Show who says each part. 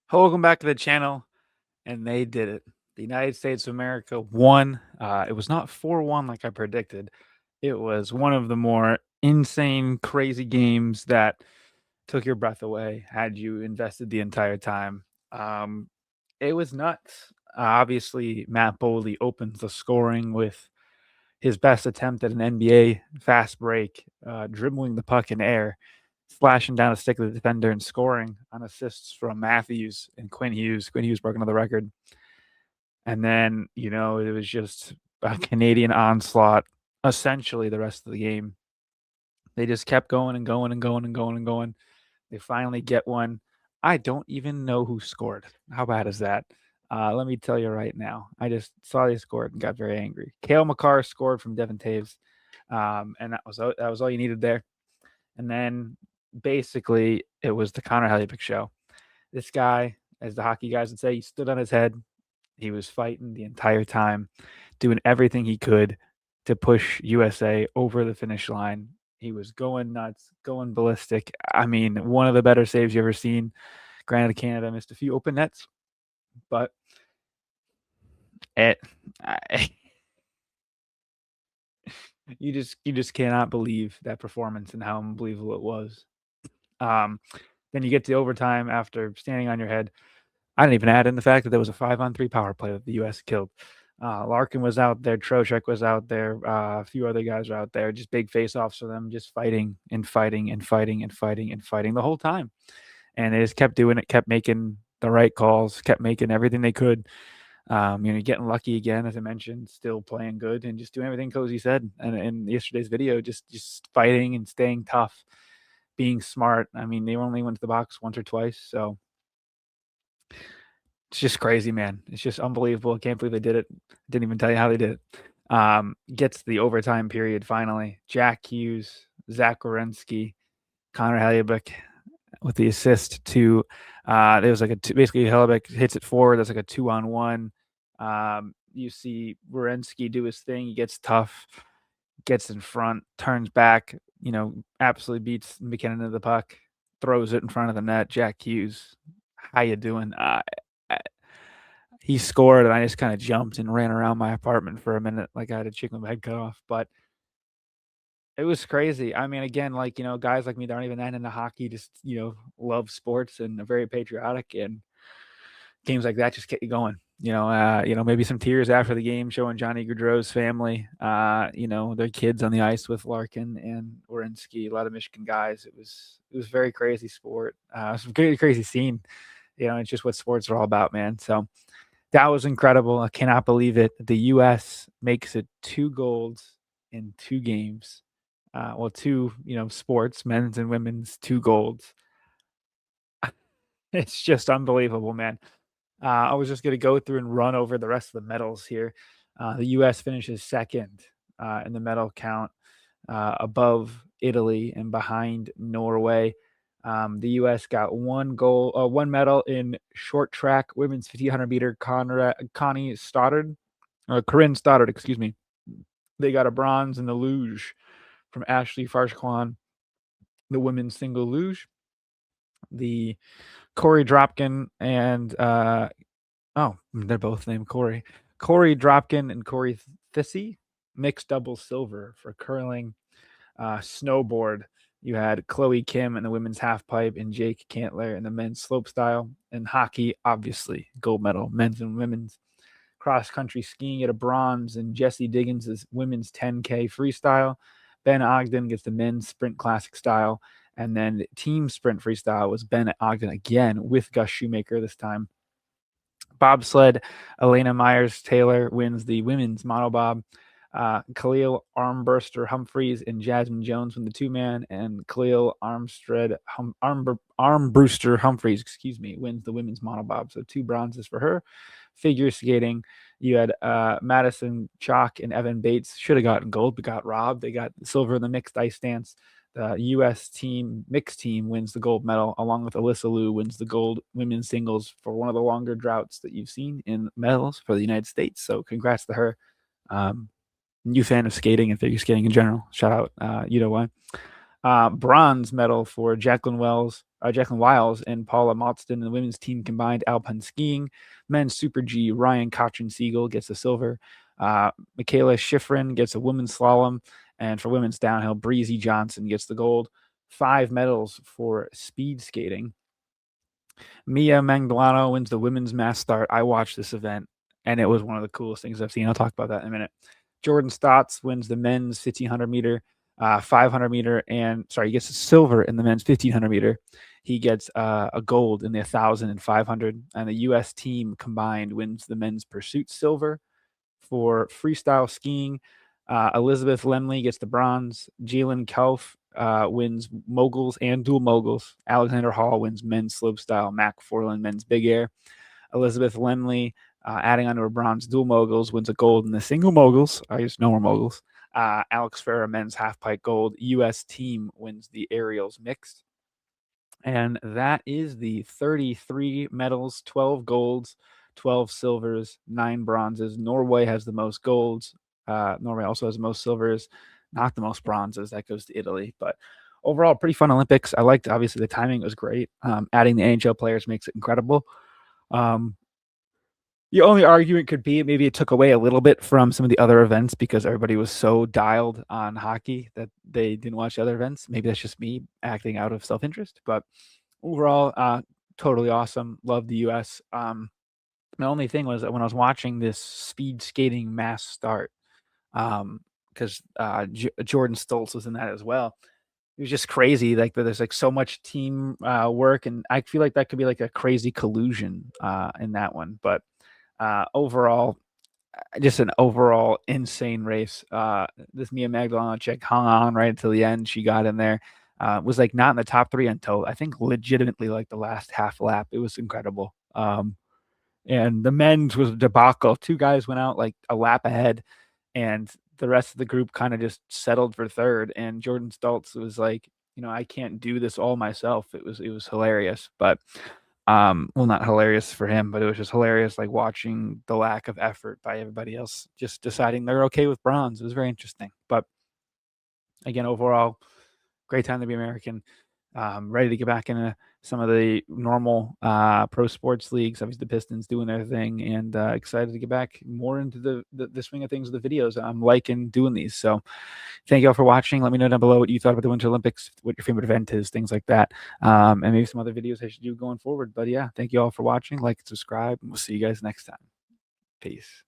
Speaker 1: Welcome back to the channel, and they did it. The United States of America won. It was not 4-1 like I predicted. It was one of the more insane, crazy games that took your breath away had you invested the entire time. Um, it was nuts. Obviously, Matt Boldy opens the scoring with his best attempt at an NBA fast break, dribbling the puck in air, slashing down a stick of the defender, and scoring on assists from Matthews and Quinn Hughes. Quinn Hughes broke another record. And then, it was just a Canadian onslaught essentially the rest of the game. They just kept going and going and going and going and going. They finally get one. I don't even know who scored. How bad is that? Let me tell you right now. I just saw they scored and got very angry. Cale Makar scored from Devin Taves, and that was all you needed there. And then basically it was the Connor Hellebuyck show. This guy, as the hockey guys would say, he stood on his head. He was fighting the entire time, doing everything he could to push USA over the finish line. He was going nuts, going ballistic. I mean, one of the better saves you ever seen. Granted, Canada missed a few open nets, but it, I, you just cannot believe that performance and how unbelievable it was. Then you get to overtime after standing on your head. I didn't even add in the fact that there was a 5-on-3 power play that the U.S. killed. Larkin was out there, Trocheck was out there, a few other guys were out there, just big face-offs for them, just fighting and fighting and fighting and fighting and fighting the whole time. And they just kept doing it, kept making the right calls, kept making everything they could. Getting lucky again, as I mentioned, still playing good and just doing everything Cozy said. And in yesterday's video, just fighting and staying tough, being smart. I mean, they only went to the box once or twice, so it's just crazy, man. It's just unbelievable. I can't believe they did it. Didn't even tell you how they did it. Gets to the overtime period finally. Jack Hughes, Zach Werenski, Connor Hellebuyck with the assist to there was like basically Hellebuyck hits it forward. That's like a 2-on-1. You see Werenski do his thing. He gets tough, gets in front, turns back, absolutely beats McKinnon to the puck, throws it in front of the net. Jack Hughes, how you doing? He scored, and I just kind of jumped and ran around my apartment for a minute like I had a chicken with my head cut off. But it was crazy. I mean, again, guys like me that aren't even that into hockey, just love sports and are very patriotic, and games like that just get you going. Maybe some tears after the game showing Johnny Gaudreau's family, their kids on the ice with Larkin and Werenski, a lot of Michigan guys. It was very crazy sport. Some very crazy scene. It's just what sports are all about, man. So that was incredible. I cannot believe it. The U.S. makes it 2 golds in 2 games. 2, sports, men's and women's, 2 golds. It's just unbelievable, man. I was just going to go through and run over the rest of the medals here. The U.S. finishes second in the medal count, above Italy and behind Norway. The U.S. got 1 medal in short track, women's 1500 meter. Connie Stoddard, Corinne Stoddard, excuse me. They got a bronze in the luge from Ashley Farshkwan, the women's single luge. The Corey Dropkin and they're both named Corey. Corey Dropkin and Corey Thissey, mixed double silver for curling. Snowboard, you had Chloe Kim in the women's half pipe and Jake Cantler in the men's slope style. And hockey, obviously, gold medal, men's and women's. Cross country skiing at a bronze, and Jesse Diggins' women's 10K freestyle. Ben Ogden gets the men's sprint classic style. And then team sprint freestyle was Ben Ogden again with Gus Shoemaker this time. Bobsled, Elena Myers-Taylor wins the women's monobob. Khalil Armbruster Humphreys and Jasmine Jones win the 2-man, and Khalil Armbruster Humphreys, wins the women's monobob. So 2 bronzes for her. Figure skating, you had Madison Chalk and Evan Bates should have gotten gold, but got robbed. They got silver in the mixed ice dance. The U.S. mixed team wins the gold medal, along with Alyssa Liu wins the gold women's singles for one of the longer droughts that you've seen in medals for the United States. So congrats to her. New fan of skating and figure skating in general. Shout out, you know why. Bronze medal for Jacqueline Wiles and Paula Maudslin in the women's team combined alpine skiing. Men's Super G, Ryan Cochrane-Siegel gets the silver. Michaela Schifrin gets a women's slalom. And for women's downhill, Breezy Johnson gets the gold. 5 medals for speed skating. Mia Manglano wins the women's mass start. I watched this event, and it was one of the coolest things I've seen. I'll talk about that in a minute. Jordan Stotts wins the men's 1500 meter, 500 meter, and sorry, he gets a silver in the men's 1500 meter. He gets a gold in the 1000 and 500, and the U.S. team combined wins the men's pursuit silver. For freestyle skiing, Elizabeth Lemley gets the bronze. Jalen Kauf wins moguls and dual moguls. Alexander Hall wins men's slopestyle. Mac Forlan men's big air. Elizabeth Lemley, adding onto her bronze dual moguls, wins a gold in the single moguls. I use no more moguls. Alex Ferrer men's half pipe gold. U.S. team wins the aerials mixed. And that is the 33 medals, 12 golds, 12 silvers, 9 bronzes. Norway has the most golds. Norway also has the most silvers, not the most bronzes. That goes to Italy. But overall, pretty fun Olympics. I liked, obviously, the timing was great. Adding the NHL players makes it incredible. The only argument could be maybe it took away a little bit from some of the other events because everybody was so dialed on hockey that they didn't watch the other events. Maybe that's just me acting out of self-interest, but overall, totally awesome. Love the U.S. My only thing was that when I was watching this speed skating mass start, because Jordan Stoltz was in that as well. It was just crazy. Like there's like so much team work, and I feel like that could be like a crazy collusion in that one. But overall, just an overall insane race. This Mia Magdalena chick hung on right until the end. She got in there. Was like not in the top 3 until I think legitimately like the last half lap. It was incredible. And the men's was a debacle. 2 guys went out like a lap ahead, and the rest of the group kind of just settled for third. And Jordan Stoltz was like, I can't do this all myself. It was hilarious, but well, not hilarious for him, but it was just hilarious, like watching the lack of effort by everybody else, just deciding they're okay with bronze. It was very interesting. But again, overall, great time to be American. Ready to get back into some of the normal pro sports leagues. Obviously, the Pistons doing their thing, and excited to get back more into the swing of things with the videos. I'm liking doing these. So thank you all for watching. Let me know down below what you thought about the Winter Olympics, what your favorite event is, things like that, and maybe some other videos I should do going forward. But yeah, thank you all for watching. Like, subscribe, and we'll see you guys next time. Peace.